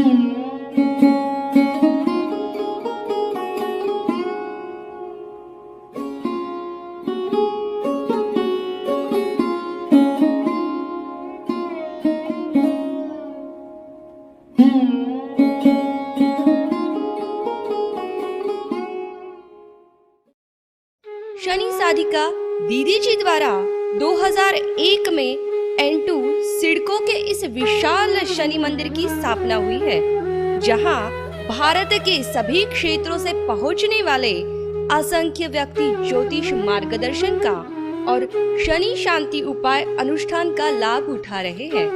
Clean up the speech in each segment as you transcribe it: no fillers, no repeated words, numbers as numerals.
शनि साधिका दीदी जी द्वारा 2001 में N2 सिडको के इस विशाल शनि मंदिर की स्थापना हुई है, जहां भारत के सभी क्षेत्रों से पहुंचने वाले असंख्य व्यक्ति ज्योतिष मार्गदर्शन का और शनि शांति उपाय अनुष्ठान का लाभ उठा रहे हैं।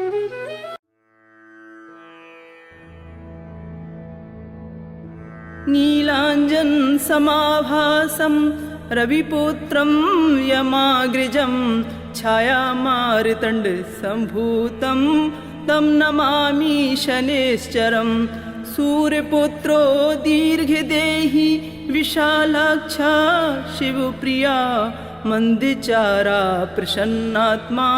नीलांजन समाभासं रविपुत्रं यमाग्रजं छायामार्तण्ड संभूतं तं नमामि शनैश्चरं। सूर्यपुत्रो दीर्घदेही विशालाक्षा शिवप्रिया मंदचारा प्रसन्नात्मा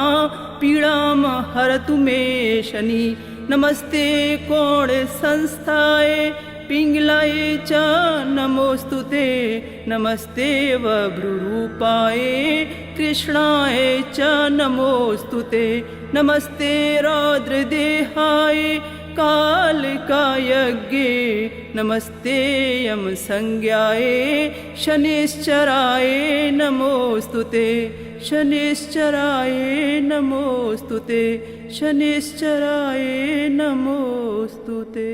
पीड़ाम हरतु मे शनि। नमस्ते कोण संस्थाय पिंगलाय च नमोस्तुते। नमस्ते वभ्रुरूपाय कृष्णाय च नमोस्तुते। नमस्ते रौद्रदेहाय कालकायज्ञे। नमस्ते यम संज्ञाय शनिश्चराय नमोस्तुते। शनिश्चराय नमोस्तुते। शनिश्चराय नमोस्तुते।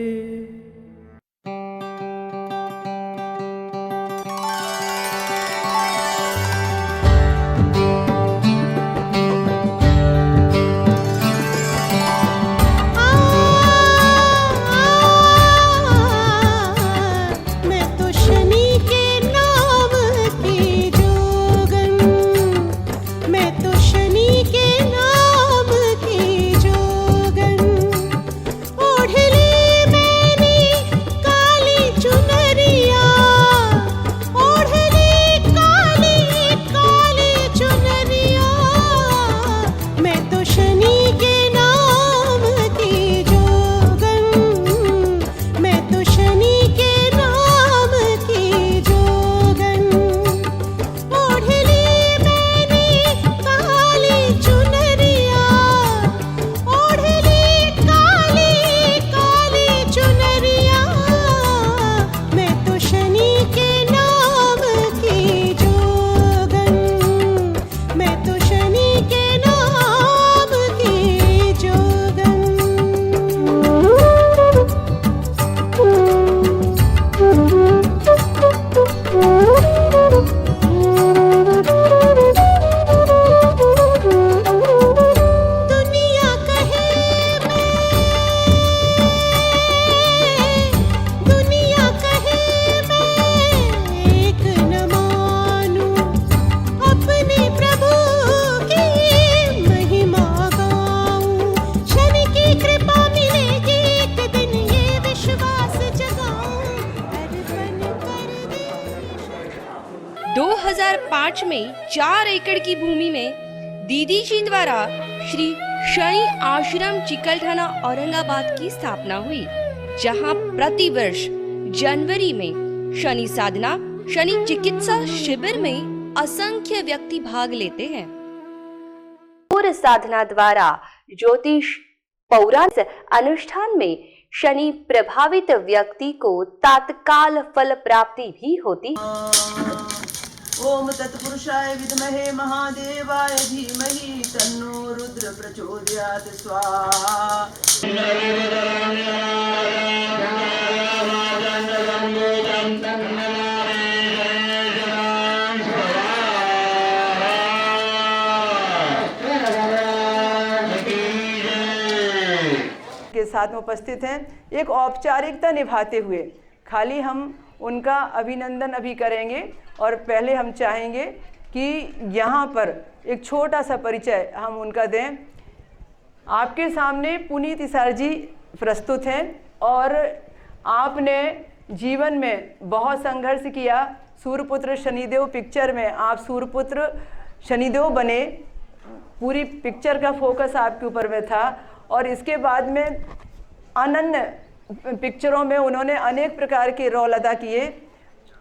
में 4 एकड़ की भूमि में दीदी जी द्वारा श्री शनि आश्रम चिकलठाना औरंगाबाद की स्थापना हुई, जहां प्रतिवर्ष जनवरी में शनि साधना शनि चिकित्सा शिविर में असंख्य व्यक्ति भाग लेते हैं। पूर्व साधना द्वारा ज्योतिष पौराणिक अनुष्ठान में शनि प्रभावित व्यक्ति को तत्काल फल प्राप्ति भी होती है। ओम तत्पुरुषाय विद्महे महादेवाय धीमहि तन्नो रुद्र प्रचोदयात्। स्वाहा। के साथ में उपस्थित हैं, एक औपचारिकता निभाते हुए खाली हम उनका अभिनंदन अभी करेंगे और पहले हम चाहेंगे कि यहाँ पर एक छोटा सा परिचय हम उनका दें। आपके सामने पुनीत इसार जी प्रस्तुत हैं और आपने जीवन में बहुत संघर्ष किया। सूर्यपुत्र शनिदेव पिक्चर में आप सूर्यपुत्र शनिदेव बने, पूरी पिक्चर का फोकस आपके ऊपर में था और इसके बाद में अनन्य पिक्चरों में उन्होंने अनेक प्रकार के रोल अदा किए।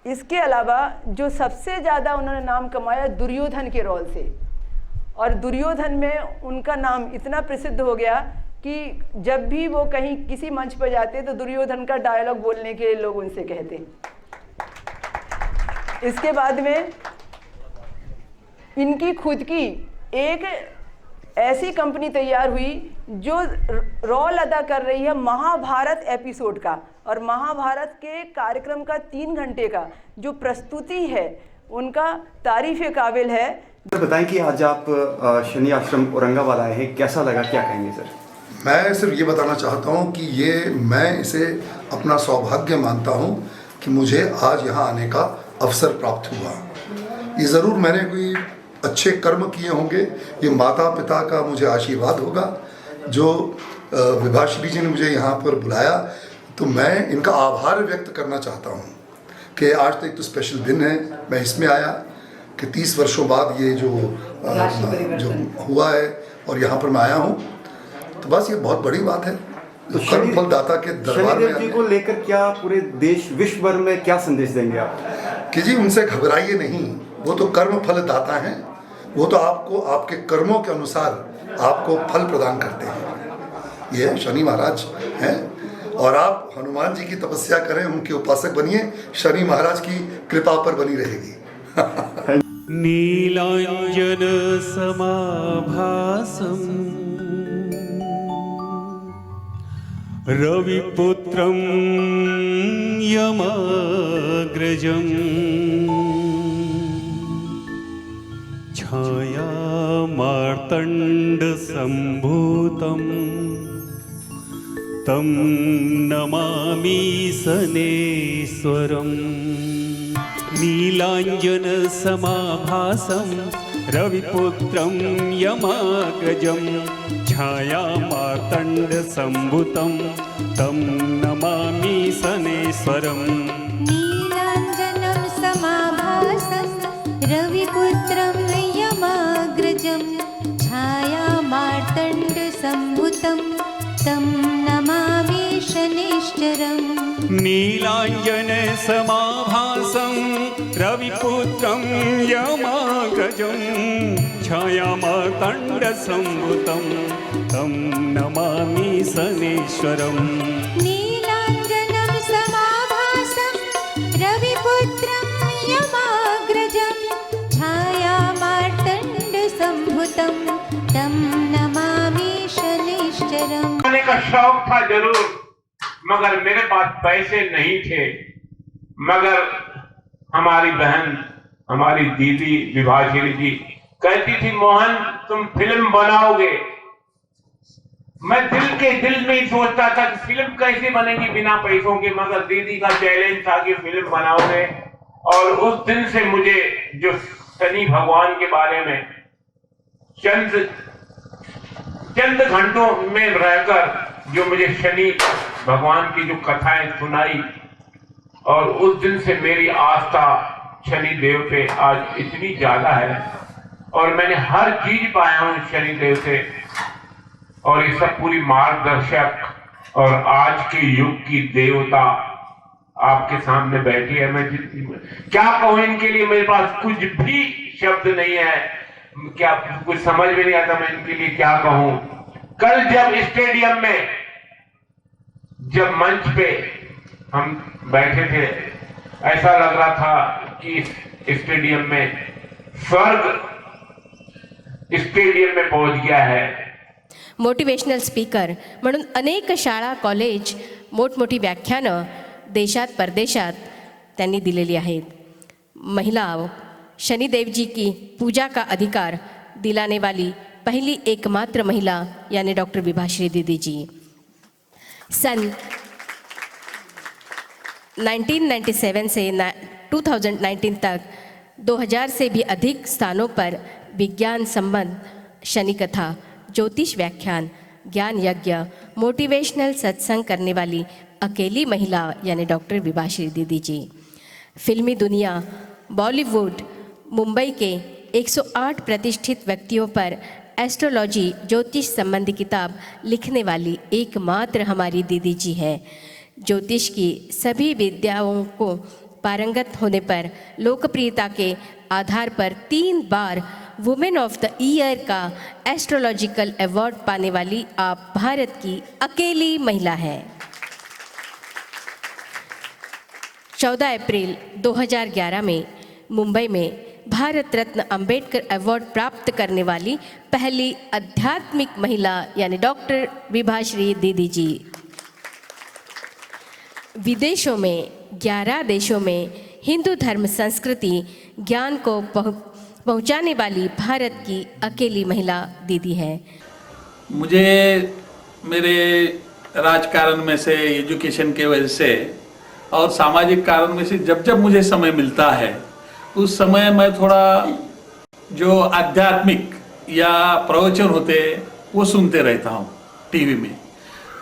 इसके अलावा जो सबसे ज़्यादा उन्होंने नाम कमाया दुर्योधन के रोल से, और दुर्योधन में उनका नाम इतना प्रसिद्ध हो गया कि जब भी वो कहीं किसी मंच पर जाते तो दुर्योधन का डायलॉग बोलने के लिए लोग उनसे कहते। इसके बाद में इनकी खुद की एक ऐसी कंपनी तैयार हुई जो रोल अदा कर रही है महाभारत एपिसोड का, और महाभारत के कार्यक्रम का 3 घंटे का जो प्रस्तुति है उनका तारीफ काबिल है। सर बताएं कि आज आप शनि आश्रम औरंगाबाद आए हैं, कैसा लगा, क्या कहेंगे सर? मैं सिर्फ ये बताना चाहता हूँ कि मैं इसे अपना सौभाग्य मानता हूँ कि मुझे आज यहाँ आने का अवसर प्राप्त हुआ। ये ज़रूर मैंने कोई अच्छे कर्म किए होंगे, ये माता पिता का मुझे आशीर्वाद होगा जो विभाश्री जी ने मुझे यहाँ पर बुलाया, तो मैं इनका आभार व्यक्त करना चाहता हूँ कि आज तो एक तो स्पेशल दिन है, मैं इसमें आया कि 30 वर्षों बाद ये जो हुआ है और यहाँ पर मैं आया हूँ, तो बस ये बहुत बड़ी बात है। तो कर्म फलदाता के दरबार में जी को लेकर क्या पूरे देश विश्व भर में क्या संदेश देंगे आप? कि जी उनसे घबराइए नहीं, वो तो कर्म फलदाता हैं, वो तो आपको आपके कर्मों के अनुसार आपको फल प्रदान करते हैं। ये शनि महाराज हैं, और आप हनुमान जी की तपस्या करें, उनके उपासक बनिए, शनि महाराज की कृपा पर बनी रहेगी। नीलांजन समाभासम रविपुत्रं यमाग्रजं छाया मार्तंड संभूतं तं नमामि शनेश्वरम्। नीलांजन समाभासं रविपुत्रं यमाग्रजं छाया मार्तंड संभूतं तं नमामि शनेश्वरम्। नीलांजनं समाभासं रविपुत्रं यमाग्रजं छाया मार्तंड संभूतं तं नमामि शनेश्वरम्। नीलांजन समाभासं रविपुत्रं यमाग्रजं छाया मार्तंड संभूतं तं नमामि शनेश्वरम्। नीलांजनं समाभासं रविपुत्रं यमाग्रजं छाया मार्तंड संभूतं तं नमामि शनेश्वरम्। आने का शौक था जरूर, मगर मेरे पास पैसे नहीं थे। मगर हमारी बहन, हमारी दीदी विभाश्री जी कहती थी, मोहन तुम फिल्म बनाओगे। मैं दिल में ही सोचता था कि फिल्म कैसे बनेगी बिना पैसों के, मगर दीदी का चैलेंज था कि फिल्म बनाओगे। और उस दिन से मुझे जो शनि भगवान के बारे में चंद घंटों में रहकर जो मुझे शनि भगवान की जो कथाएं सुनाई, और उस दिन से मेरी आस्था शनि देव पे आज इतनी ज्यादा है, और मैंने हर चीज पाया हूँ शनि देव से। और ये सब पूरी मार्गदर्शक और आज के युग की देवता आपके सामने बैठी है। मैं क्या कहूँ इनके लिए, मेरे पास कुछ भी शब्द नहीं है, क्या कुछ समझ में नहीं आता मैं इनके लिए क्या कहूँ। कल जब स्टेडियम में जब मंच पे हम बैठे थे, ऐसा लग रहा था कि स्टेडियम में स्वर्ग स्टेडियम में पहुंच गया है। मोटिवेशनल स्पीकर म्हणून अनेक शाळा कॉलेज मोठमोठी व्याख्यानं देशात परदेशात त्यांनी दिलेली आहेत। महिला शनिदेव जी की पूजा का अधिकार दिलाने वाली पहली एकमात्र महिला यानी डॉक्टर विभाश्री दीदी जी। सन 1997 से 2019 तक 2000 से भी अधिक स्थानों पर विज्ञान संबंध शनि कथा, ज्योतिष व्याख्यान, ज्ञान यज्ञ, मोटिवेशनल सत्संग करने वाली अकेली महिला यानी डॉक्टर विभाश्री दीदी जी। फिल्मी दुनिया, बॉलीवुड, मुंबई के 108 प्रतिष्ठित व्यक्तियों पर एस्ट्रोलॉजी ज्योतिष संबंधी किताब लिखने वाली एकमात्र हमारी दीदी जी है। ज्योतिष की सभी विद्याओं को पारंगत होने पर लोकप्रियता के आधार पर 3 बार वुमेन ऑफ द ईयर का एस्ट्रोलॉजिकल अवार्ड पाने वाली आप भारत की अकेली महिला हैं। 14 अप्रैल 2011 में मुंबई में भारत रत्न अंबेडकर अवार्ड प्राप्त करने वाली पहली आध्यात्मिक महिला यानी डॉक्टर विभाश्री दीदी जी। विदेशों में 11 देशों में हिंदू धर्म संस्कृति ज्ञान को पहुंचाने वाली भारत की अकेली महिला दीदी है। मुझे मेरे राजकारण में से, एजुकेशन के वजह से और सामाजिक कारण में से जब जब मुझे समय मिलता है उस समय मैं थोड़ा जो आध्यात्मिक या प्रवचन होते वो सुनते रहता हूँ टीवी में।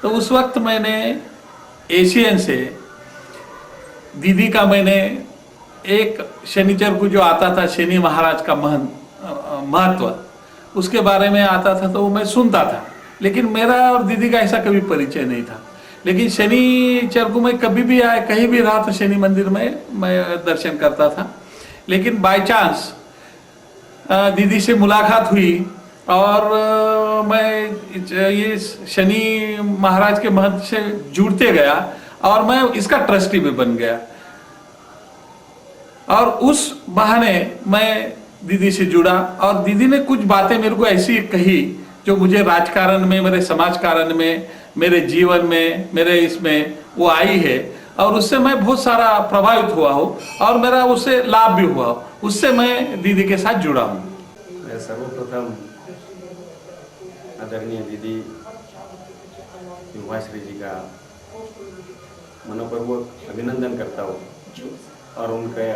तो उस वक्त मैंने एशियन से दीदी का मैंने एक शनिचर को जो आता था शनि महाराज का महत्व उसके बारे में आता था तो वो मैं सुनता था, लेकिन मेरा और दीदी का ऐसा कभी परिचय नहीं था। लेकिन शनिचर को मैं कभी भी आया कहीं भी रहा तो शनि मंदिर में मैं दर्शन करता था। लेकिन बाय चांस दीदी से मुलाकात हुई और मैं ये शनि महाराज के महत्व से जुड़ते गया और मैं इसका ट्रस्टी भी बन गया। और उस बहाने मैं दीदी से जुड़ा और दीदी ने कुछ बातें मेरे को ऐसी कही जो मुझे राजकारण में, मेरे समाजकारण में, मेरे जीवन में, मेरे इसमें वो आई है और उससे मैं बहुत सारा प्रभावित हुआ हूँ और मेरा उससे लाभ भी हुआ। उससे मैं दीदी के साथ जुड़ा हूँ। मैं सर्वप्रथम आदरणीय दीदी विभाश्री जी का मनोपूर्वक अभिनंदन करता हूँ और उनके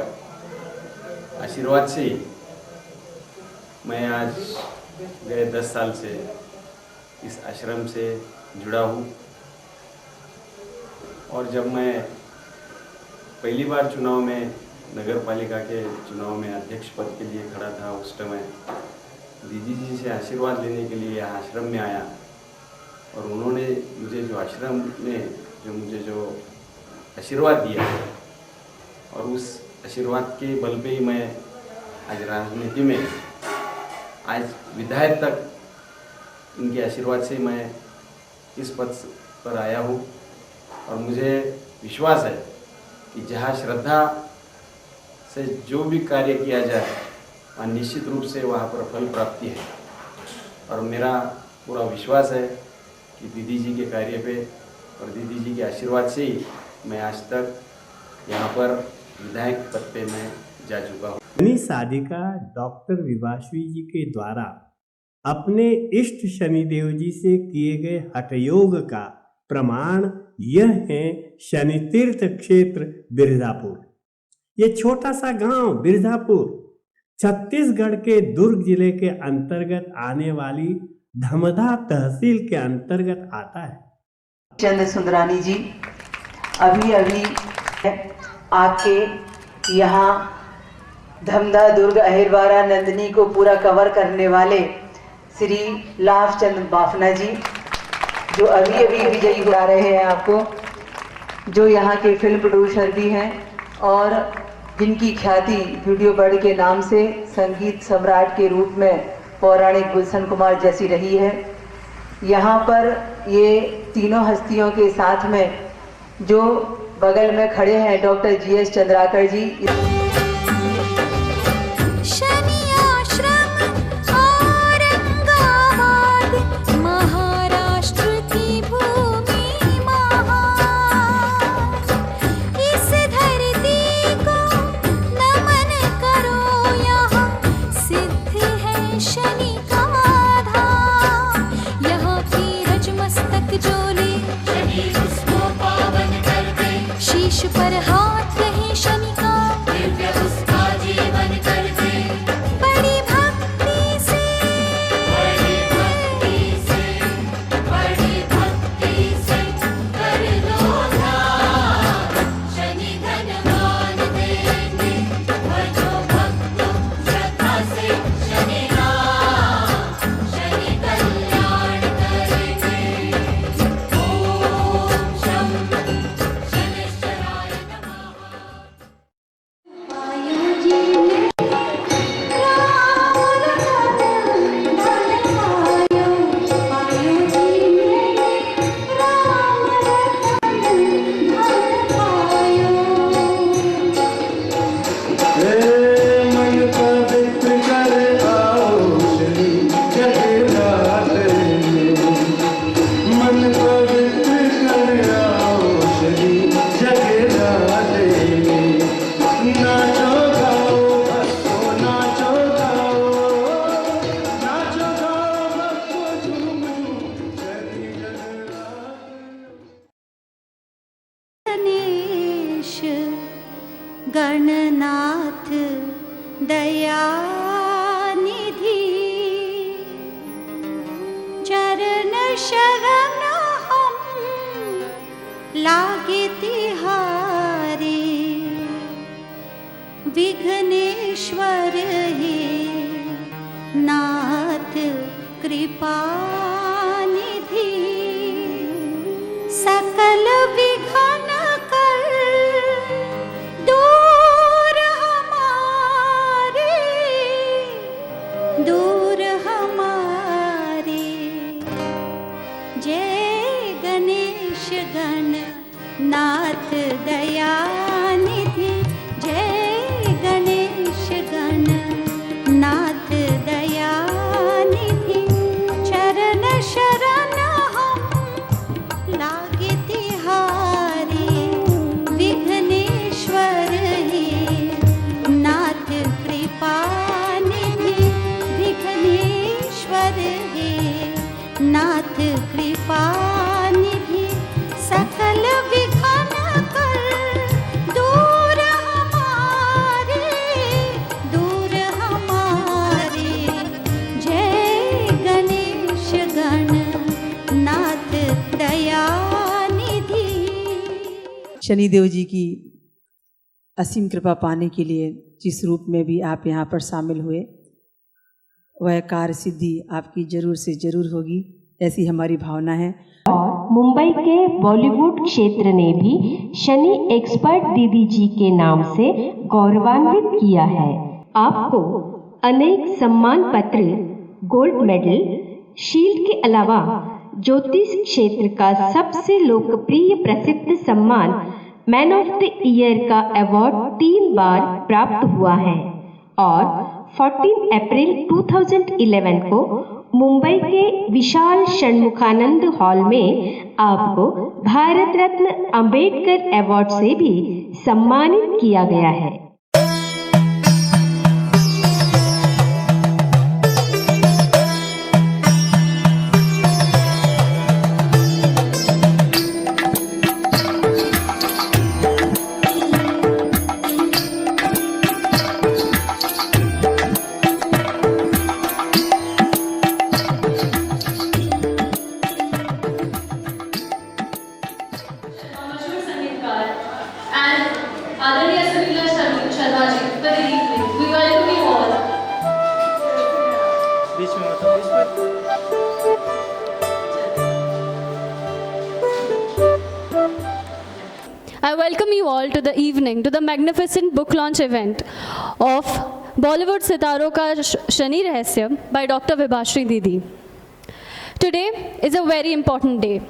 आशीर्वाद से मैं आज गए 10 साल से इस आश्रम से जुड़ा हूँ। और जब मैं पहली बार चुनाव में नगर पालिका के चुनाव में अध्यक्ष पद के लिए खड़ा था उस समय दीदी जी से आशीर्वाद लेने के लिए आश्रम में आया और उन्होंने मुझे जो आश्रम में जो आशीर्वाद दिया और उस आशीर्वाद के बल पे ही मैं आज राजनीति में, आज विधायक तक इनके आशीर्वाद से मैं इस पद पर आया हूँ। और मुझे विश्वास है कि जहाँ श्रद्धा से जो भी कार्य किया जाए वहाँ निश्चित रूप से वहाँ पर फल प्राप्ति है। और मेरा पूरा विश्वास है कि दीदी जी के कार्य पे और दीदी जी के आशीर्वाद से ही मैं आज तक यहाँ पर विधायक पद पे मैं जा चुका हूँ। शनि साधिका डॉक्टर विभाश्री जी के द्वारा अपने इष्ट शनिदेव जी से किए गए हठयोग का प्रमाण यह है शनि तीर्थ क्षेत्र बिरधापुर। ये छोटा सा गांव बिरधापुर छत्तीसगढ़ के दुर्ग जिले के अंतर्गत आने वाली धमधा तहसील के अंतर्गत आता है। चंद्र सुंदरानी जी अभी आके यहाँ धमधा दुर्ग अहिरवारा नंदिनी को पूरा कवर करने वाले श्री लाभ चंद बाफना जी जो अभी विजयी हो रहे हैं आपको, जो यहाँ के फिल्म प्रोड्यूसर भी हैं और जिनकी ख्याति वीडियो बर्ड के नाम से संगीत सम्राट के रूप में पौराणिक गुलशन कुमार जैसी रही है। यहाँ पर ये तीनों हस्तियों के साथ में जो बगल में खड़े हैं डॉक्टर GS चंद्राकर जी। पर हाथ रहे शनि का दिव्य उसका जीवन कर दे। बड़ी भक्ति से कर लो ध्यान, शनि धनवान देंगे भजो भक्तों श्रद्धा से शनि नाम, शनि कल्याण करेंगे। ओम शं गणनाथ दयानिधि चरण शरण हम लागे तिहारी विघ्नेश्वर हे नाथ कृपा निधि सकल विघ्न कर दूर हमारे जय गणेश गण नाथ दयानिधि जय गणेश गण नाथ दयानिधि चरण शरण हम लागे तिहारी विघ्नेश्वर हे नाथ कृपा निधि विघ्नेश्वर हे नाथ कृपा निधि सकल विघ्न कर दूर हमारे जय गणेश गण नाथ दयानिधि। शनिदेव जी की असीम कृपा पाने के लिए जिस रूप में भी आप यहाँ पर शामिल हुए वह कार्य सिद्धि आपकी जरूर से जरूर होगी, ऐसी हमारी भावना है। और मुंबई के बॉलीवुड क्षेत्र ने भी शनि एक्सपर्ट दीदी जी के नाम से गौरवान्वित किया है। आपको अनेक सम्मान पत्र, गोल्ड मेडल, शील्ड के अलावा ज्योतिष क्षेत्र का सबसे लोकप्रिय प्रसिद्ध सम्मान मैन ऑफ द ईयर का अवार्ड 3 बार प्राप्त हुआ है और 14 अप्रैल 2011 को मुंबई के विशाल षणमुखानंद हॉल में आपको भारत रत्न अंबेडकर अवार्ड से भी सम्मानित किया गया है। I welcome you all to the evening, to the magnificent book launch event of Bollywood Sitaron Ka Shani Rahasya by Dr. Vibhashri Didi. Today is a very important day.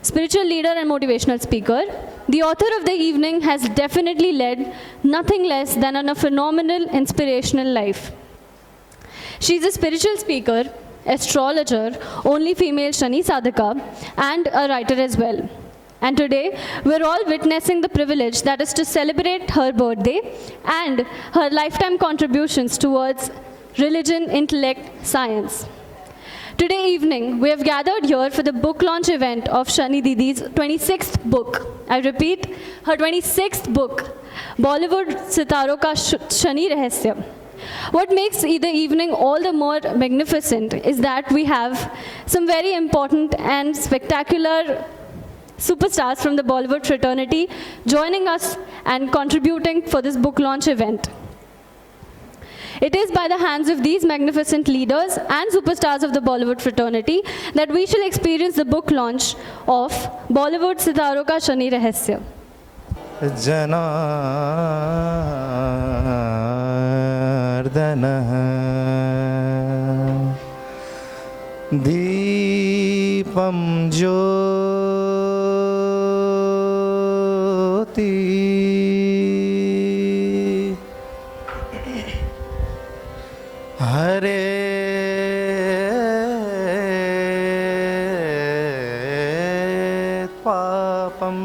Spiritual leader and motivational speaker, the author of the evening has definitely led nothing less than a phenomenal, inspirational life. She is a spiritual speaker, astrologer, only female Shani Sadhaka, and a writer as well. And today, we're all witnessing the privilege that is to celebrate her birthday and her lifetime contributions towards religion, intellect, science. Today evening, we have gathered here for the book launch event of Shani Didi's 26th book. I repeat, her 26th book, Bollywood Sitaron Ka Shani Rahasya. What makes the evening all the more magnificent is that we have some very important and spectacular superstars from the Bollywood fraternity joining us and contributing for this book launch event. It is by the hands of these magnificent leaders and superstars of the Bollywood fraternity that we shall experience the book launch of Bollywood Sitaron Ka Shani Rahasya. Janardana Deepam Jyoti Hare Papam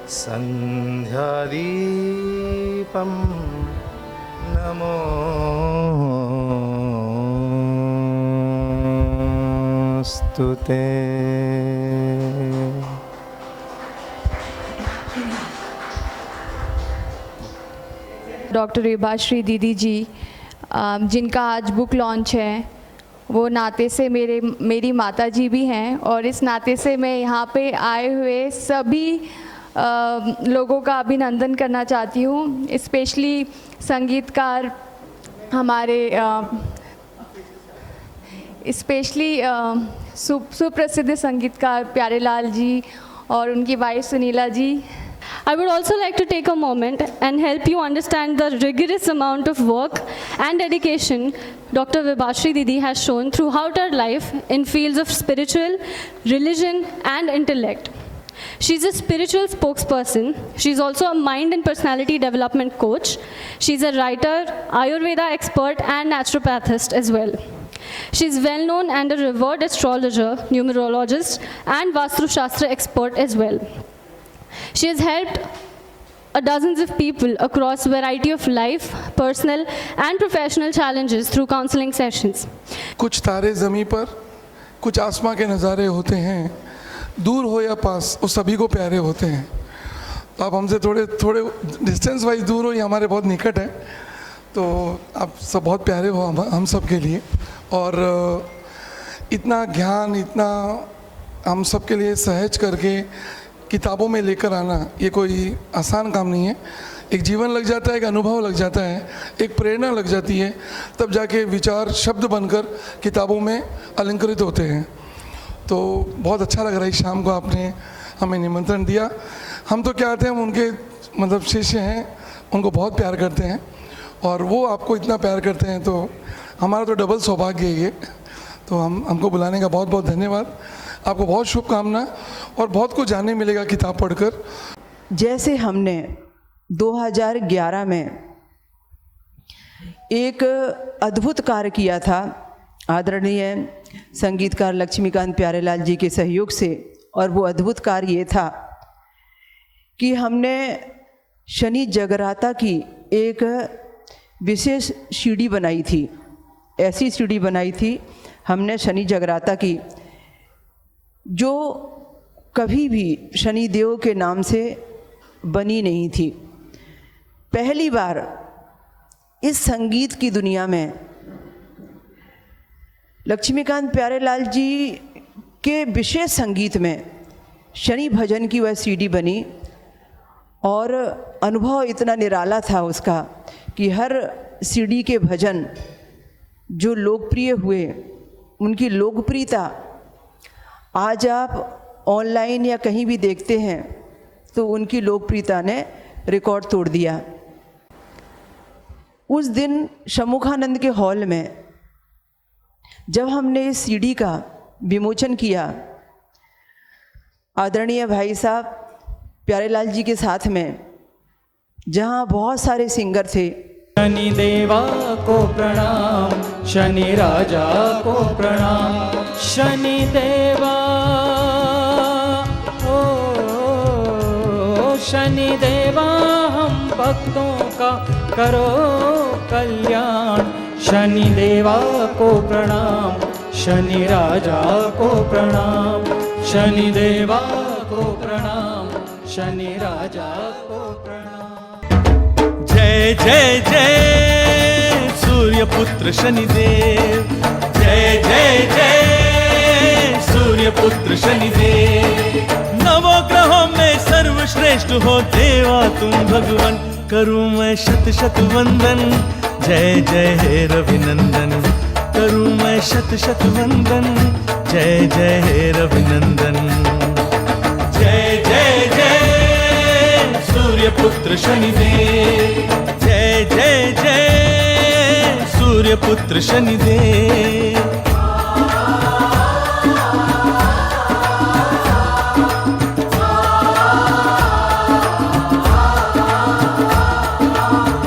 Sandhyadipam Namostute. Doctor Vibhashri दीदी जी, जिनका आज book launch है, वो नाते से मेरी माता जी भी हैं, और इस नाते से मैं यहाँ पे आए हुए सभी लोगों का अभिनंदन करना चाहती हूँ। स्पेशली संगीतकार हमारे सुप्रसिद्ध संगीतकार प्यारेलाल जी और उनकी wife Sunila ji. I would also like to take a moment and help you understand the rigorous amount of work and dedication Dr. Vibhashri Didi has shown throughout her life in fields of spiritual, religion and intellect. She's a spiritual spokesperson. She's also a mind and personality development coach. She's a writer, Ayurveda expert and naturopathist as well. She's well known and a revered astrologer, numerologist and Vastu Shastra expert as well. She has helped dozens of people across a variety of life, personal and professional challenges through counseling sessions. कुछ तारे ज़मीं पर, कुछ आसमां के नज़ारे होते हैं, दूर हो या पास वो सभी को प्यारे होते हैं। तो आप हमसे थोड़े डिस्टेंस वाइज दूर हो या हमारे बहुत निकट है, तो आप सब बहुत प्यारे हो हम सब के लिए। और इतना ज्ञान, इतना हम सब के लिए सहज करके किताबों में लेकर आना, ये कोई आसान काम नहीं है। एक जीवन लग जाता है, एक अनुभव लग जाता है, एक प्रेरणा लग जाती है, तब जाके विचार शब्द बनकर किताबों में अलंकृत होते हैं। तो बहुत अच्छा लग रहा है शाम को आपने हमें निमंत्रण दिया। हम तो क्या आते हैं, हम उनके मतलब शिष्य हैं, उनको बहुत प्यार करते हैं और वो आपको इतना प्यार करते हैं, तो हमारा तो डबल सौभाग्य है ये। तो हमको बुलाने का बहुत बहुत धन्यवाद। आपको बहुत शुभकामना और बहुत कुछ जानने मिलेगा किताब पढ़कर। जैसे हमने 2011 में एक अद्भुत कार्य किया था आदरणीय संगीतकार लक्ष्मीकांत प्यारेलाल जी के सहयोग से, और वो अद्भुत कार्य ये था कि हमने शनि जगराता की एक विशेष सीडी बनाई थी। ऐसी सीडी बनाई थी हमने शनि जगराता की, जो कभी भी शनि देव के नाम से बनी नहीं थी। पहली बार इस संगीत की दुनिया में लक्ष्मीकांत प्यारेलाल जी के विशेष संगीत में शनि भजन की वह सीडी बनी, और अनुभव इतना निराला था उसका कि हर सीडी के भजन जो लोकप्रिय हुए, उनकी लोकप्रियता आज आप ऑनलाइन या कहीं भी देखते हैं तो उनकी लोकप्रियता ने रिकॉर्ड तोड़ दिया। उस दिन शमुखानंद के हॉल में जब हमने इस सीडी का विमोचन किया, आदरणीय भाई साहब प्यारेलाल जी के साथ में, जहाँ बहुत सारे सिंगर थे। शनि देवा को प्रणाम, शनि राजा को प्रणाम, शनि देवा ओ शनि देवा हम भक्तों का करो कल्याण। शनि देवा को प्रणाम, शनि राजा को प्रणाम, शनि देवा को प्रणाम, शनि राजा को प्रणाम। जय जय जय सूर्यपुत्र शनिदेव, जय जय जय सूर्यपुत्र शनिदेव। नवो ग्रहों में सर्वश्रेष्ठ हो देवा तुम भगवान, करूं मैं शत शत वंदन। जय जय हे रविनंदन, करूं मैं शत शत वंदन। जय जय हे रविनंदन। जय जय जय सूर्यपुत्र शनिदेव, जय जय जय सूर्यपुत्र शनिदेव।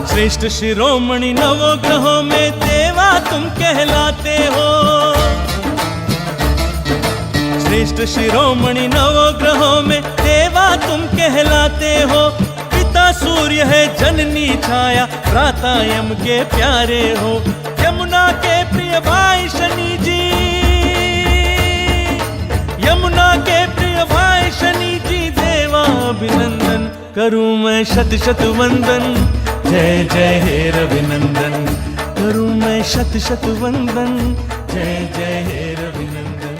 श्रेष्ठ शिरोमणि नवो ग्रहों में देवा तुम कहलाते हो। श्रेष्ठ शिरोमणि नवो ग्रहों में देवा तुम कहलाते हो। पिता सूर्य है जननी छाया, भ्राता यम के प्यारे हो। यमुना के प्रिय भाई शनि जी, यमुना के प्रिय भाई शनि जी देवा अभिनंदन। करूं मैं शत शत वंदन, जय जय हे रविनंदन, करूं मैं शत शत वंदन, जय जय हे रविनंदन।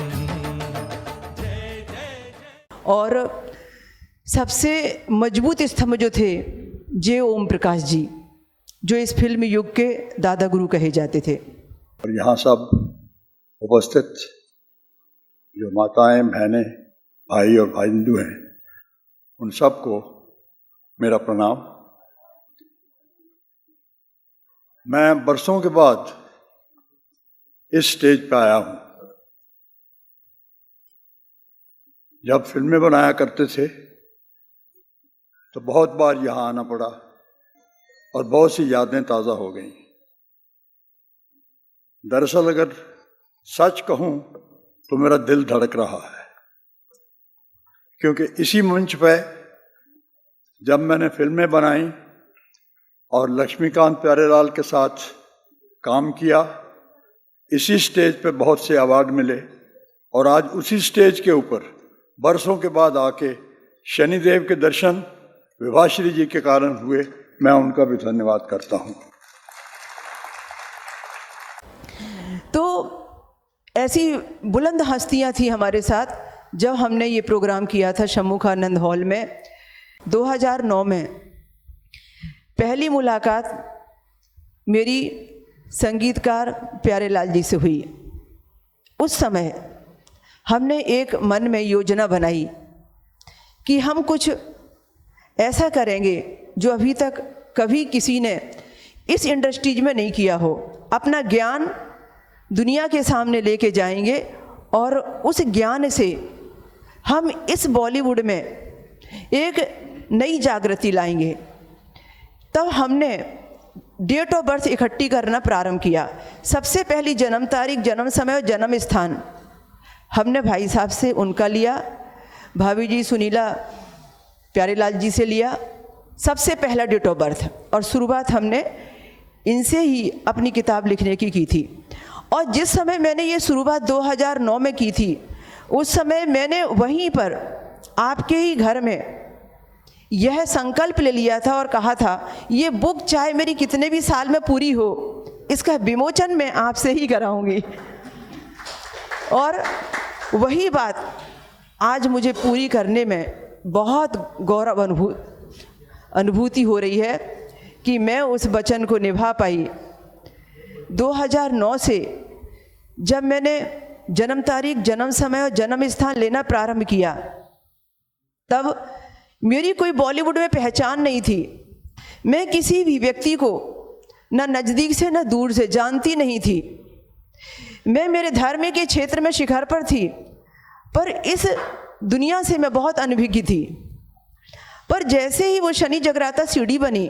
और सबसे मजबूत स्तंभ जो थे जे ओम प्रकाश जी, जो इस फिल्म युग के दादा गुरु कहे जाते थे। और यहाँ सब उपस्थित जो माताएं, बहनें, भाई और भाईंदू हैं, उन सबको मेरा प्रणाम। मैं बरसों के बाद इस स्टेज पर आया हूँ। जब फिल्में बनाया करते थे तो बहुत बार यहाँ आना पड़ा और बहुत सी यादें ताज़ा हो गईं। दरअसल अगर सच कहूँ तो मेरा दिल धड़क रहा है, क्योंकि इसी मंच पे जब मैंने फिल्में बनाई और लक्ष्मीकांत प्यारेलाल के साथ काम किया, इसी स्टेज पे बहुत से अवार्ड मिले और आज उसी स्टेज के ऊपर बरसों के बाद आके शनिदेव के दर्शन विभाश्री जी के कारण हुए। मैं उनका भी धन्यवाद करता हूँ। तो ऐसी बुलंद हस्तियाँ थी हमारे साथ जब हमने ये प्रोग्राम किया था शम्मुखानंद हॉल में 2009 में। पहली मुलाकात मेरी संगीतकार प्यारेलाल जी से हुई। उस समय हमने एक मन में योजना बनाई कि हम कुछ ऐसा करेंगे जो अभी तक कभी किसी ने इस इंडस्ट्रीज में नहीं किया हो। अपना ज्ञान दुनिया के सामने लेके जाएंगे और उस ज्ञान से हम इस बॉलीवुड में एक नई जागृति लाएंगे। तब हमने डेट ऑफ बर्थ इकट्ठी करना प्रारंभ किया। सबसे पहली जन्म तारीख, जन्म समय और जन्म स्थान हमने भाई साहब से उनका लिया, भाभी जी सुनीला प्यारेलाल जी से लिया, सबसे पहला डेट ऑफ बर्थ, और शुरुआत हमने इनसे ही अपनी किताब लिखने की थी। और जिस समय मैंने ये शुरुआत 2009 में की थी, उस समय मैंने वहीं पर आपके ही घर में यह संकल्प ले लिया था और कहा था ये बुक चाहे मेरी कितने भी साल में पूरी हो, इसका विमोचन मैं आपसे ही कराऊंगी। और वही बात आज मुझे पूरी करने में बहुत गौरव अनुभूति हो रही है कि मैं उस वचन को निभा पाई। 2009 से जब मैंने जन्म तारीख, जन्म समय और जन्म स्थान लेना प्रारंभ किया, तब मेरी कोई बॉलीवुड में पहचान नहीं थी। मैं किसी भी व्यक्ति को न नज़दीक से न दूर से जानती नहीं थी। मैं मेरे धर्म के क्षेत्र में शिखर पर थी, पर इस दुनिया से मैं बहुत अनभिज्ञ थी। पर जैसे ही वो शनि जगराता सीढ़ी बनी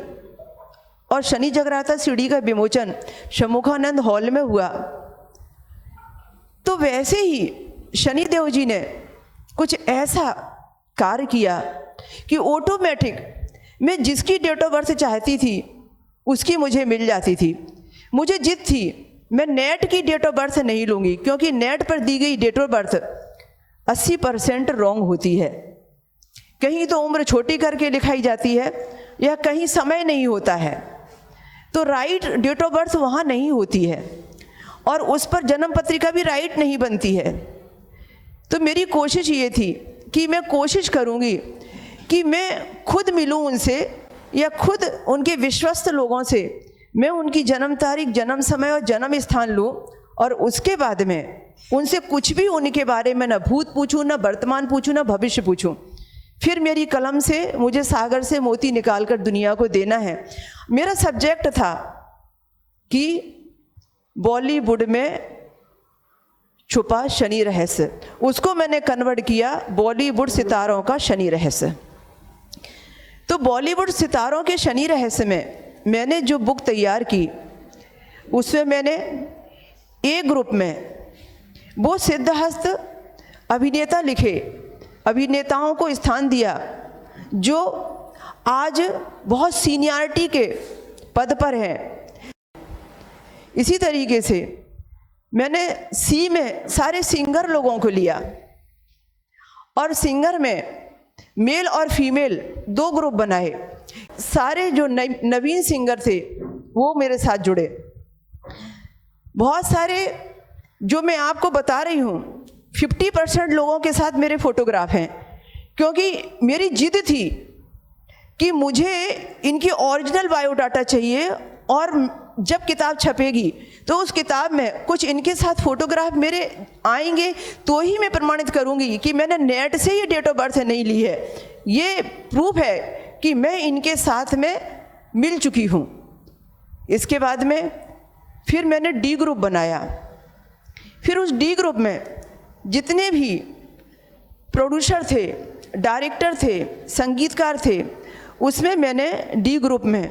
और शनि जगराता सीढ़ी का विमोचन शम्मुखानंद हॉल में हुआ, तो वैसे ही शनिदेव जी ने कुछ ऐसा कार्य किया कि ऑटोमेटिक मैं जिसकी डेट ऑफ बर्थ चाहती थी उसकी मुझे मिल जाती थी। मुझे जिद थी मैं नेट की डेट ऑफ बर्थ नहीं लूँगी, क्योंकि नेट पर दी गई डेट ऑफ बर्थ 80% रॉन्ग होती है। कहीं तो उम्र छोटी करके लिखाई जाती है या कहीं समय नहीं होता है, तो राइट डेट ऑफ बर्थ वहाँ नहीं होती है और उस पर जन्म पत्रिका भी राइट नहीं बनती है। तो मेरी कोशिश ये थी कि मैं कोशिश करूँगी कि मैं खुद मिलूँ उनसे या खुद उनके विश्वस्त लोगों से मैं उनकी जन्म तारीख, जन्म समय और जन्म स्थान लूँ और उसके बाद में उनसे कुछ भी उनके बारे में न भूत पूछूं, न वर्तमान पूछूं, न भविष्य पूछूं। फिर मेरी कलम से मुझे सागर से मोती निकालकर दुनिया को देना है। मेरा सब्जेक्ट था कि बॉलीवुड में छुपा शनि रहस्य, उसको मैंने कन्वर्ट किया बॉलीवुड सितारों का शनि रहस्य। तो बॉलीवुड सितारों के शनि रहस्य में मैंने जो बुक तैयार की, उसमें मैंने ए ग्रुप में वो सिद्धहस्त अभिनेता लिखे, अभिनेताओं को स्थान दिया जो आज बहुत सीनियरिटी के पद पर हैं। इसी तरीके से मैंने सी में सारे सिंगर लोगों को लिया और सिंगर में मेल और फीमेल 2 ग्रुप बनाए। सारे जो नवीन सिंगर थे वो मेरे साथ जुड़े। बहुत सारे जो मैं आपको बता रही हूँ 50% लोगों के साथ मेरे फोटोग्राफ हैं, क्योंकि मेरी जिद थी कि मुझे इनकी ओरिजिनल बायोडाटा चाहिए और जब किताब छपेगी तो उस किताब में कुछ इनके साथ फोटोग्राफ मेरे आएंगे तो ही मैं प्रमाणित करूंगी कि मैंने नेट से ये डेट ऑफ बर्थ नहीं ली है। ये प्रूफ है कि मैं इनके साथ में मिल चुकी हूँ। इसके बाद में फिर मैंने डी ग्रुप बनाया। फिर उस डी ग्रुप में जितने भी प्रोड्यूसर थे, डायरेक्टर थे, संगीतकार थे, उसमें मैंने डी ग्रुप में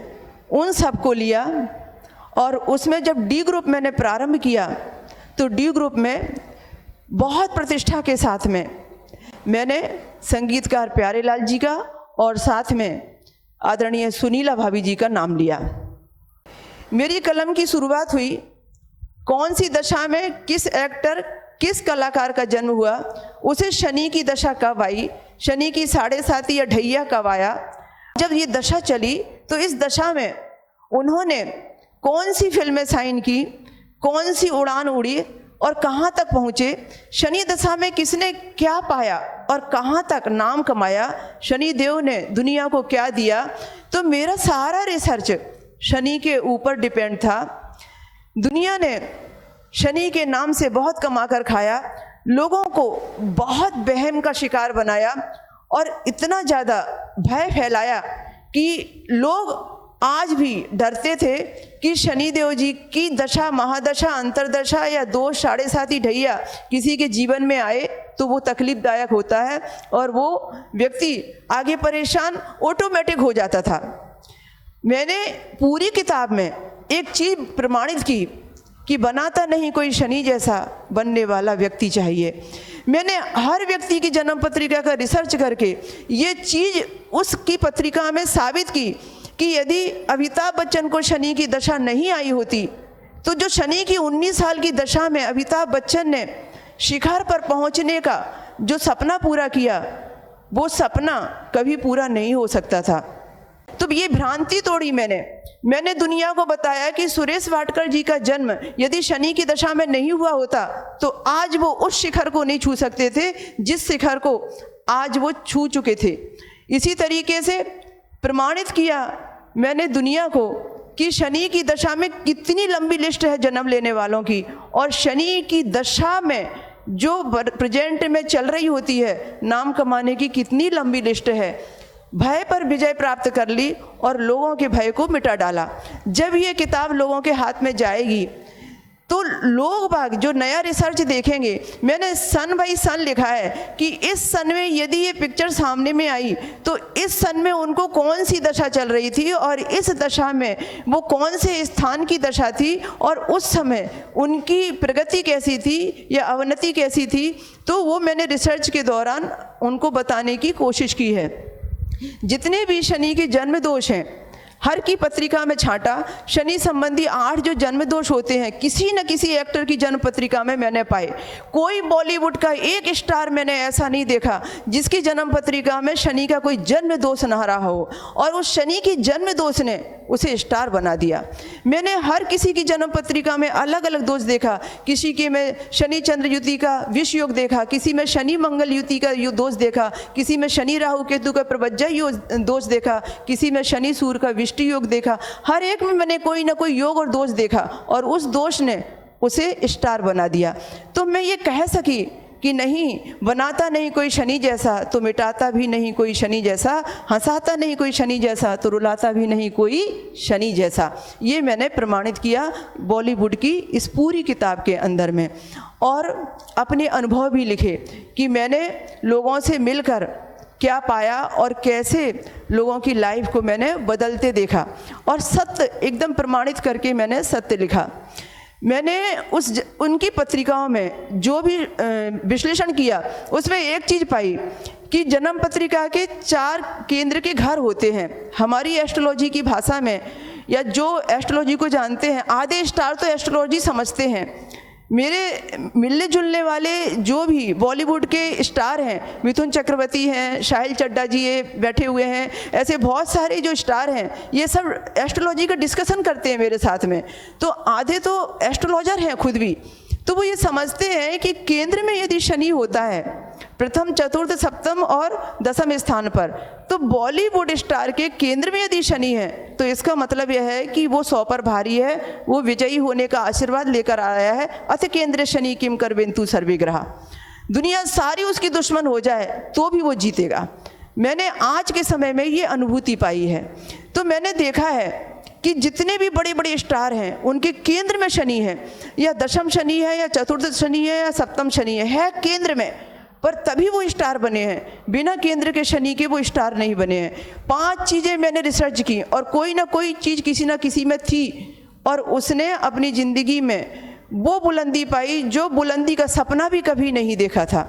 उन सबको लिया। और उसमें जब डी ग्रुप मैंने प्रारंभ किया तो डी ग्रुप में बहुत प्रतिष्ठा के साथ में मैंने संगीतकार प्यारेलाल जी का और साथ में आदरणीय सुनीला भाभी जी का नाम लिया। मेरी कलम की शुरुआत हुई कौन सी दशा में किस एक्टर, किस कलाकार का जन्म हुआ, उसे शनि की दशा कब आई, शनि की 7.5 या ढैया कब आया। जब ये दशा चली तो इस दशा में उन्होंने कौन सी फिल्में साइन की, कौन सी उड़ान उड़ी और कहाँ तक पहुँचे, शनि दशा में किसने क्या पाया और कहाँ तक नाम कमाया, शनि देव ने दुनिया को क्या दिया। तो मेरा सारा रिसर्च शनि के ऊपर डिपेंड था। दुनिया ने शनि के नाम से बहुत कमा कर खाया, लोगों को बहुत वहम का शिकार बनाया और इतना ज़्यादा भय फैलाया कि लोग आज भी डरते थे कि शनि देव जी की दशा, महादशा, अंतरदशा या दोष 7.5 ढैया किसी के जीवन में आए तो वो तकलीफदायक होता है और वो व्यक्ति आगे परेशान ऑटोमेटिक हो जाता था। मैंने पूरी किताब में एक चीज़ प्रमाणित की कि बनाता नहीं कोई शनि जैसा, बनने वाला व्यक्ति चाहिए। मैंने हर व्यक्ति की जन्म पत्रिका का रिसर्च करके ये चीज़ उसकी पत्रिका में साबित की कि यदि अमिताभ बच्चन को शनि की दशा नहीं आई होती तो जो शनि की 19 साल की दशा में अमिताभ बच्चन ने शिखर पर पहुंचने का जो सपना पूरा किया, वो सपना कभी पूरा नहीं हो सकता था। तो ये भ्रांति तोड़ी मैंने दुनिया को बताया कि सुरेश वाडकर जी का जन्म यदि शनि की दशा में नहीं हुआ होता तो आज वो उस शिखर को नहीं छू सकते थे जिस शिखर को आज वो छू चुके थे। इसी तरीके से प्रमाणित किया मैंने दुनिया को कि शनि की दशा में कितनी लंबी लिस्ट है जन्म लेने वालों की, और शनि की दशा में जो प्रेजेंट में चल रही होती है नाम कमाने की कितनी लंबी लिस्ट है। भय पर विजय प्राप्त कर ली और लोगों के भय को मिटा डाला। जब ये किताब लोगों के हाथ में जाएगी तो लोग बाग जो नया रिसर्च देखेंगे, मैंने सन बाई सन लिखा है कि इस सन में यदि ये पिक्चर सामने में आई तो इस सन में उनको कौन सी दशा चल रही थी और इस दशा में वो कौन से स्थान की दशा थी और उस समय उनकी प्रगति कैसी थी या अवनति कैसी थी। तो वो मैंने रिसर्च के दौरान उनको बताने की कोशिश की है। जितने भी शनि के जन्म दोष हैं हर की पत्रिका में छांटा। शनि संबंधी 8 जो जन्म दोष होते हैं किसी न किसी एक्टर की जन्म पत्रिका में मैंने पाए। कोई बॉलीवुड का एक स्टार मैंने ऐसा नहीं देखा जिसकी जन्म पत्रिका में शनि का कोई जन्म दोष ना रहा हो और उस शनि की जन्म दोष ने उसे स्टार बना दिया। मैंने हर किसी की जन्म पत्रिका में अलग अलग दोष देखा। किसी के में शनि चंद्र युति का विष योग देखा, किसी में शनि मंगल युति का दोष देखा, किसी में शनि राहु केतु का प्रवज्जा दोष देखा, किसी में शनि सूर्य का विष्टि योग देखा। हर एक में मैंने कोई ना कोई योग और दोष देखा और उस दोष ने उसे स्टार बना दिया। तो मैं ये कह सकी कि नहीं, बनाता नहीं कोई शनि जैसा तो मिटाता भी नहीं कोई शनि जैसा, हंसाता नहीं कोई शनि जैसा तो रुलाता भी नहीं कोई शनि जैसा। ये मैंने प्रमाणित किया बॉलीवुड की इस पूरी किताब के अंदर में, और अपने अनुभव भी लिखे कि मैंने लोगों से मिलकर क्या पाया और कैसे लोगों की लाइफ को मैंने बदलते देखा, और सत्य एकदम प्रमाणित करके मैंने सत्य लिखा। मैंने उनकी पत्रिकाओं में जो भी विश्लेषण किया उसमें एक चीज़ पाई कि जन्म पत्रिका के 4 केंद्र के घर होते हैं। हमारी एस्ट्रोलॉजी की भाषा में या जो एस्ट्रोलॉजी को जानते हैं, आधे स्टार तो एस्ट्रोलॉजी समझते हैं मेरे मिलने जुलने वाले जो भी बॉलीवुड के स्टार हैं, मिथुन चक्रवर्ती हैं, साहिल चड्ढा जी ये बैठे हुए हैं, ऐसे बहुत सारे जो स्टार हैं, ये सब एस्ट्रोलॉजी का डिस्कशन करते हैं मेरे साथ में। तो आधे तो एस्ट्रोलॉजर हैं खुद भी, तो वो ये समझते हैं कि केंद्र में यदि शनि होता है, प्रथम, चतुर्थ, सप्तम और दसम स्थान पर, तो बॉलीवुड स्टार के केंद्र में यदि शनि है तो इसका मतलब यह है कि वो 100 पर भारी है, वो विजयी होने का आशीर्वाद लेकर आया है। अथ केंद्र शनि किम कर बिंतु सर्वे ग्रहा, दुनिया सारी उसकी दुश्मन हो जाए तो भी वो जीतेगा। मैंने आज के समय में ये अनुभूति पाई है। तो मैंने देखा है कि जितने भी बड़े बड़े स्टार हैं उनके केंद्र में शनि है, या दशम शनि है, या चतुर्थ शनि है, या सप्तम शनि है केंद्र में, पर तभी वो स्टार बने हैं। बिना केंद्र के शनि के वो स्टार नहीं बने हैं। 5 चीज़ें मैंने रिसर्च की और कोई ना कोई चीज़ किसी ना किसी में थी, और उसने अपनी ज़िंदगी में वो बुलंदी पाई जो बुलंदी का सपना भी कभी नहीं देखा था।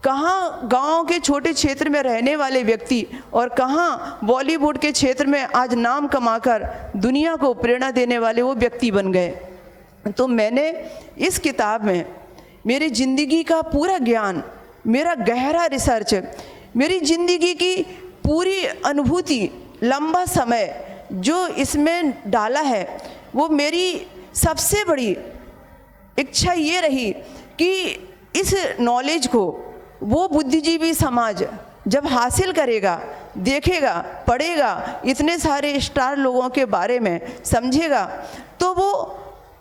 कहाँ गांव के छोटे क्षेत्र में रहने वाले व्यक्ति और कहाँ बॉलीवुड के क्षेत्र में आज नाम कमाकर दुनिया को प्रेरणा देने वाले वो व्यक्ति बन गए। तो मैंने इस किताब में मेरी ज़िंदगी का पूरा ज्ञान, मेरा गहरा रिसर्च, मेरी ज़िंदगी की पूरी अनुभूति, लंबा समय जो इसमें डाला है, वो मेरी सबसे बड़ी इच्छा ये रही कि इस नॉलेज को वो बुद्धिजीवी समाज जब हासिल करेगा, देखेगा, पढ़ेगा, इतने सारे स्टार लोगों के बारे में समझेगा, तो वो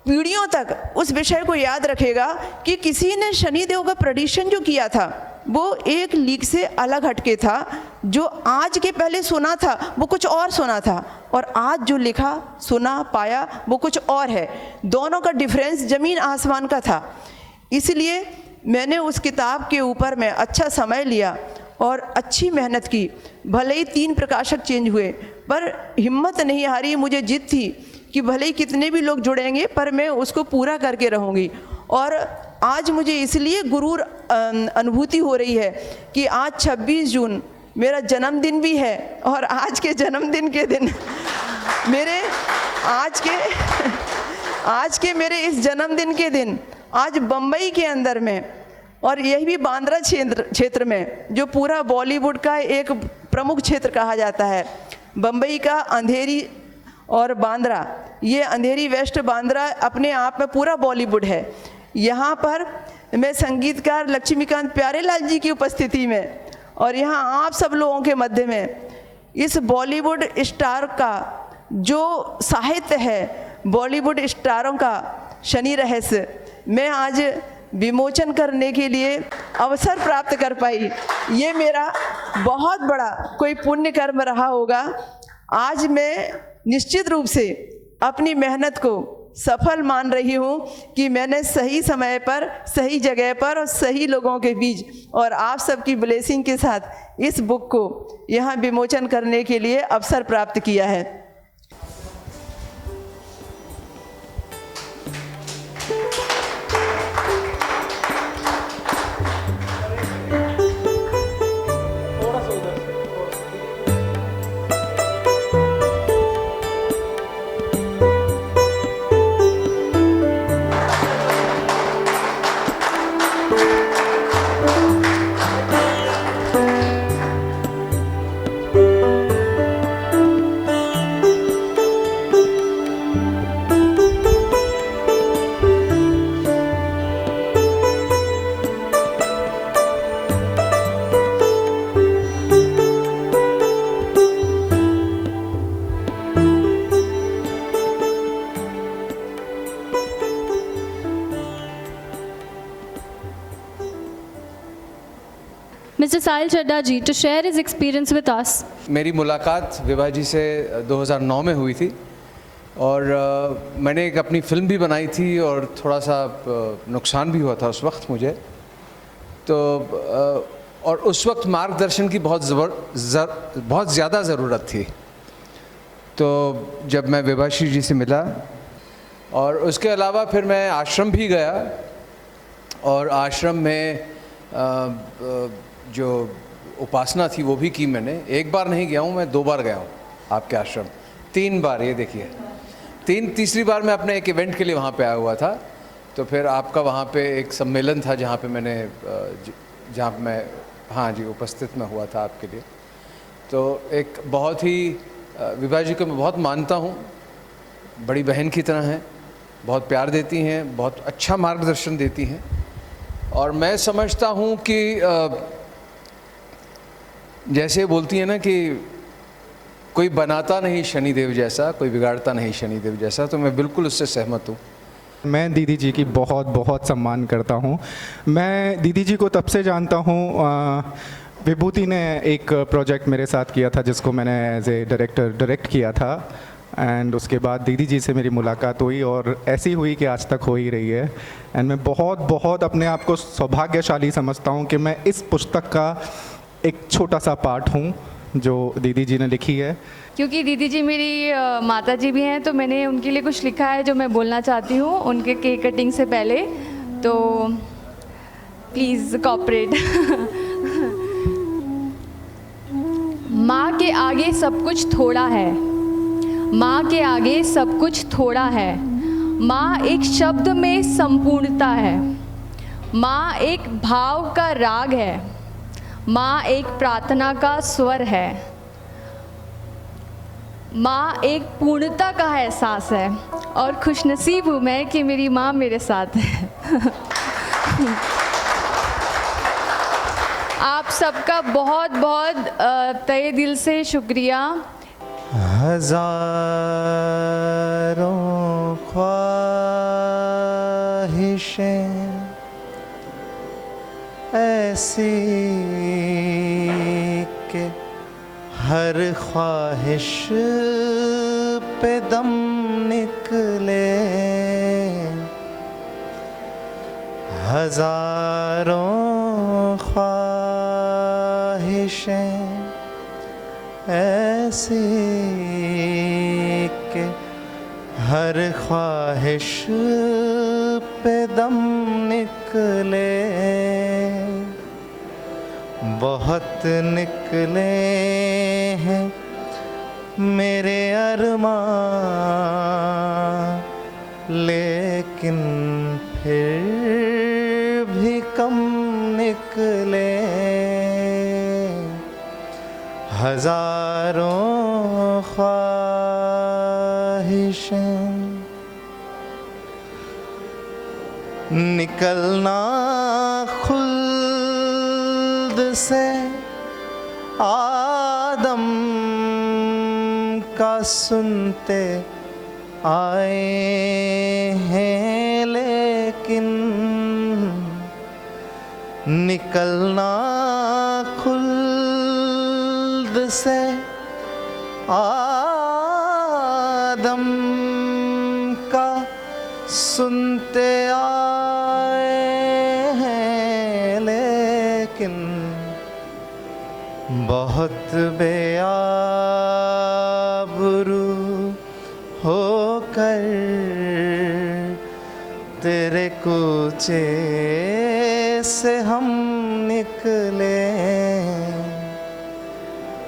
पीढ़ियों तक उस विषय को याद रखेगा कि किसी ने शनिदेव का प्रेडिक्शन जो किया था वो एक लीक से अलग हटके था। जो आज के पहले सुना था वो कुछ और सुना था, और आज जो लिखा सुना पाया वो कुछ और है। दोनों का डिफरेंस ज़मीन आसमान का था। इसलिए मैंने उस किताब के ऊपर में अच्छा समय लिया और अच्छी मेहनत की। भले ही 3 प्रकाशक चेंज हुए, पर हिम्मत नहीं हारी, मुझे जिद थी कि भले ही कितने भी लोग जुड़ेंगे पर मैं उसको पूरा करके रहूँगी। और आज मुझे इसलिए गुरूर अनुभूति हो रही है कि आज 26 जून मेरा जन्मदिन भी है, और आज के जन्मदिन के दिन मेरे आज के मेरे इस जन्मदिन के दिन आज बम्बई के अंदर में, और यही भी बांद्रा क्षेत्र में, जो पूरा बॉलीवुड का एक प्रमुख क्षेत्र कहा जाता है, बम्बई का अंधेरी और बांद्रा, ये अंधेरी वेस्ट बांद्रा अपने आप में पूरा बॉलीवुड है। यहाँ पर मैं संगीतकार लक्ष्मीकांत प्यारेलाल जी की उपस्थिति में और यहाँ आप सब लोगों के मध्य में इस बॉलीवुड स्टार का जो साहित्य है, बॉलीवुड स्टारों का शनि रहस्य, मैं आज विमोचन करने के लिए अवसर प्राप्त कर पाई। ये मेरा बहुत बड़ा कोई पुण्य कर्म रहा होगा। आज मैं निश्चित रूप से अपनी मेहनत को सफल मान रही हूँ कि मैंने सही समय पर, सही जगह पर और सही लोगों के बीच और आप सबकी ब्लेसिंग के साथ इस बुक को यहाँ विमोचन करने के लिए अवसर प्राप्त किया है। Mr. Sahil Chadda ji to share his experience with us. मेरी मुलाकात विभा जी से 2009 में हुई थी और मैंने एक अपनी फिल्म भी बनाई थी और थोड़ा सा नुकसान भी हुआ था उस वक्त मुझे तो और उस वक्त मार्गदर्शन की बहुत ज़्यादा ज़रूरत थी। तो जब मैं विभाश्री जी से मिला और उसके अलावा फिर मैं आश्रम भी गया और आश्रम में जो उपासना थी वो भी की मैंने। एक बार नहीं गया हूँ मैं, 2 बार गया हूँ आपके आश्रम, 3 बार, ये देखिए तीसरी बार मैं अपने एक इवेंट के लिए वहाँ पे आया हुआ था तो फिर आपका वहाँ पे एक सम्मेलन था जहाँ पे मैंने जहाँ पे मैं हाँ जी उपस्थित में हुआ था आपके लिए। तो एक बहुत ही विभा जी को मैं बहुत मानता हूँ, बड़ी बहन की तरह हैं, बहुत प्यार देती हैं, बहुत अच्छा मार्गदर्शन देती हैं। और मैं समझता हूँ कि जैसे बोलती हैं ना कि कोई बनाता नहीं शनिदेव जैसा, कोई बिगाड़ता नहीं शनिदेव जैसा, तो मैं बिल्कुल उससे सहमत हूँ। मैं दीदी जी की बहुत बहुत सम्मान करता हूँ। मैं दीदी जी को तब से जानता हूँ, विभूति ने एक प्रोजेक्ट मेरे साथ किया था जिसको मैंने एज ए डायरेक्टर डायरेक्ट किया था, एंड उसके बाद दीदी जी से मेरी मुलाकात हुई और ऐसी हुई कि आज तक हो ही रही है। एंड मैं बहुत बहुत अपने आप को सौभाग्यशाली समझता हूँ कि मैं इस पुस्तक का एक छोटा सा पार्ट हूँ जो दीदी जी ने लिखी है। क्योंकि दीदी जी मेरी माता जी भी हैं, तो मैंने उनके लिए कुछ लिखा है जो मैं बोलना चाहती हूँ उनके केक कटिंग से पहले, तो प्लीज़ कोऑपरेट। माँ के आगे सब कुछ थोड़ा है, माँ के आगे सब कुछ थोड़ा है, माँ एक शब्द में संपूर्णता है, माँ एक भाव का राग है, माँ एक प्रार्थना का स्वर है, माँ एक पूर्णता का एहसास है, और खुशनसीब हूँ मैं कि मेरी माँ मेरे साथ है। आप सबका बहुत बहुत तहे दिल से शुक्रिया। हजारों ख्वाहिशें ऐसी के हर ख्वाहिश पे दम निकले, हजारों ख्वाहिशें ऐसी के हर ख्वाहिश पे दम निकले, बहुत निकले हैं मेरे अरमां, लेकिन फिर भी कम निकले, हजारों ख्वाहिशें निकलना खुल्द से आदम का सुनते आए हैं, लेकिन निकलना खुल्द से आदम का सुनते आए हैं, लेकिन बहुत बेआबरू होकर तेरे कूचे से हम निकले,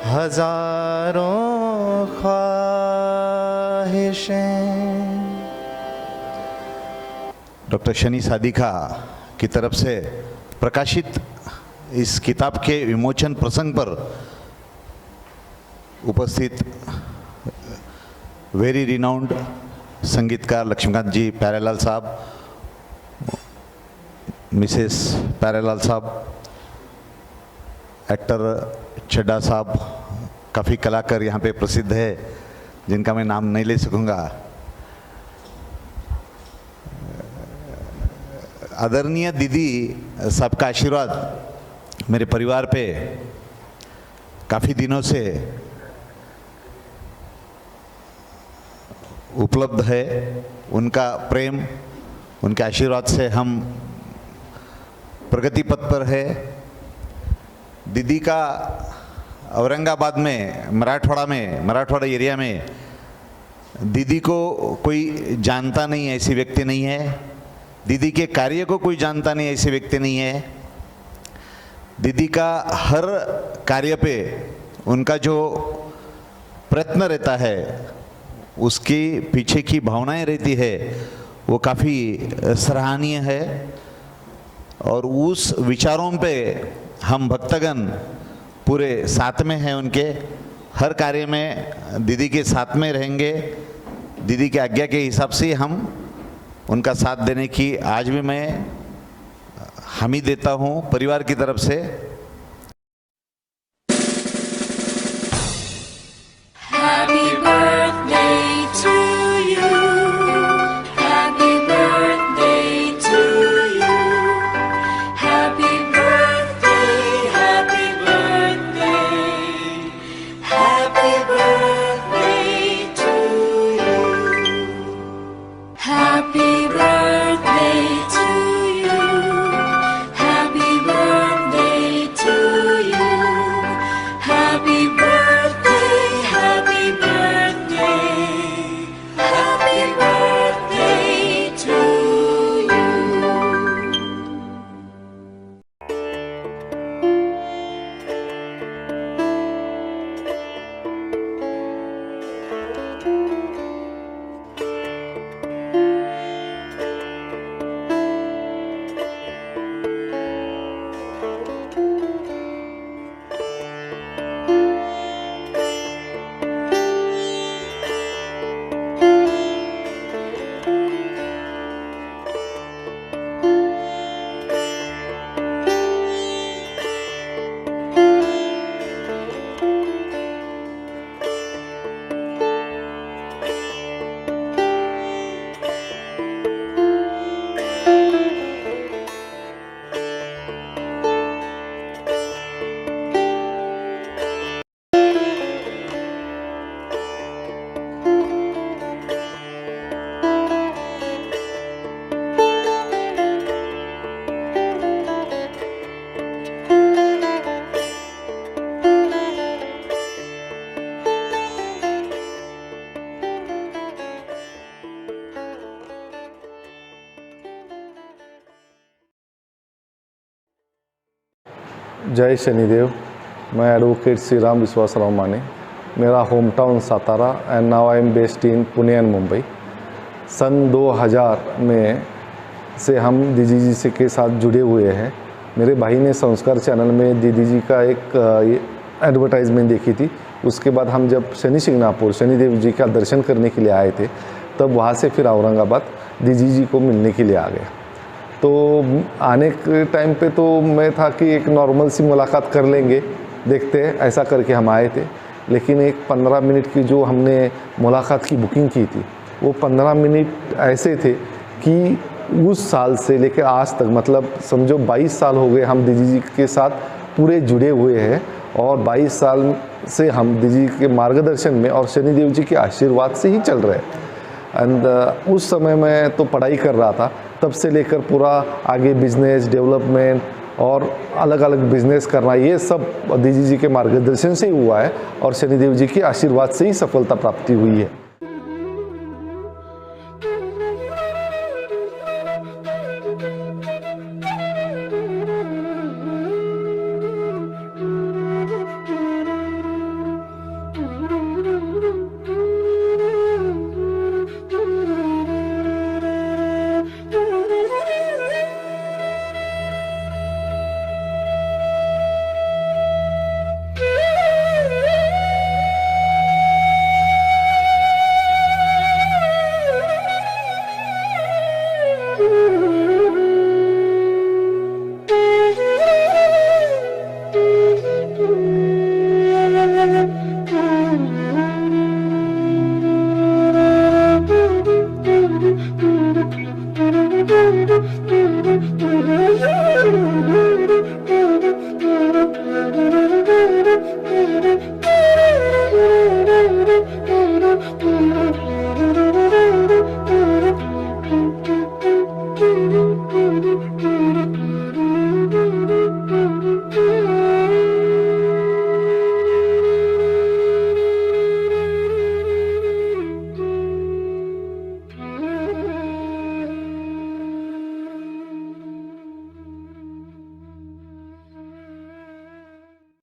हजारों ख्वाहिशें। डॉक्टर शनि सादिका की तरफ से प्रकाशित इस किताब के विमोचन प्रसंग पर उपस्थित वेरी रिनाउंड संगीतकार लक्ष्मीकांत जी प्यारेलाल साहब, मिसेस प्यारेलाल साहब, एक्टर चड्डा साहब, काफ़ी कलाकार यहाँ पे प्रसिद्ध है जिनका मैं नाम नहीं ले सकूँगा, आदरणीय दीदी साहब का आशीर्वाद मेरे परिवार पे काफ़ी दिनों से उपलब्ध है। उनका प्रेम, उनके आशीर्वाद से हम प्रगति पथ पर है। दीदी का औरंगाबाद में, मराठवाड़ा एरिया में दीदी को कोई जानता नहीं, ऐसी व्यक्ति नहीं है। दीदी के कार्य को कोई जानता नहीं, ऐसी व्यक्ति नहीं है। दीदी का हर कार्य पे उनका जो प्रयत्न रहता है, उसके पीछे की भावनाएं रहती है, वो काफ़ी सराहनीय है और उस विचारों पे हम भक्तगण पूरे साथ में हैं उनके। हर कार्य में दीदी के साथ में रहेंगे, दीदी की आज्ञा के हिसाब से हम उनका साथ देने की आज भी मैं हामी देता हूँ परिवार की तरफ से। Happy birthday to you. Happy birthday to you. Happy birthday, happy birthday. Happy birthday to you. Happy birthday to you. Happy birthday to you. Happy birthday, happy birthday. Happy birthday to you. जय शनिदेव। मैं advocate Shri Ram Vishwasrao Mane. मेरा home town Satara and now I am based in Pune and Mumbai. सन 2000 में से हम दीदी जी से के साथ जुड़े हुए हैं। मेरे भाई ने संस्कार चैनल में दीदी जी का एक एडवर्टाइजमेंट देखी थी। उसके बाद हम जब शनि शिंगणापुर शनिदेव जी का दर्शन करने के लिए आए थे, तब वहाँ से फिर औरंगाबाद दीदी जी को मिलने के लिए आ गया। तो आने के टाइम पे तो मैं था कि एक नॉर्मल सी मुलाकात कर लेंगे, देखते हैं, ऐसा करके हम आए थे। लेकिन एक 15 मिनट की जो हमने मुलाकात की बुकिंग की थी, वो 15 मिनट ऐसे थे कि उस साल से लेकर आज तक, मतलब समझो 22 साल हो गए हम दीदी जी के साथ पूरे जुड़े हुए हैं। और 22 साल से हम दीदी के मार्गदर्शन में और शनिदेव जी के आशीर्वाद से ही चल रहे हैं। एंड उस समय मैं तो पढ़ाई कर रहा था, तब से लेकर पूरा आगे बिजनेस डेवलपमेंट और अलग अलग बिजनेस करना, ये सब दीदी जी के मार्गदर्शन से ही हुआ है और शनिदेव जी के आशीर्वाद से ही सफलता प्राप्ति हुई है।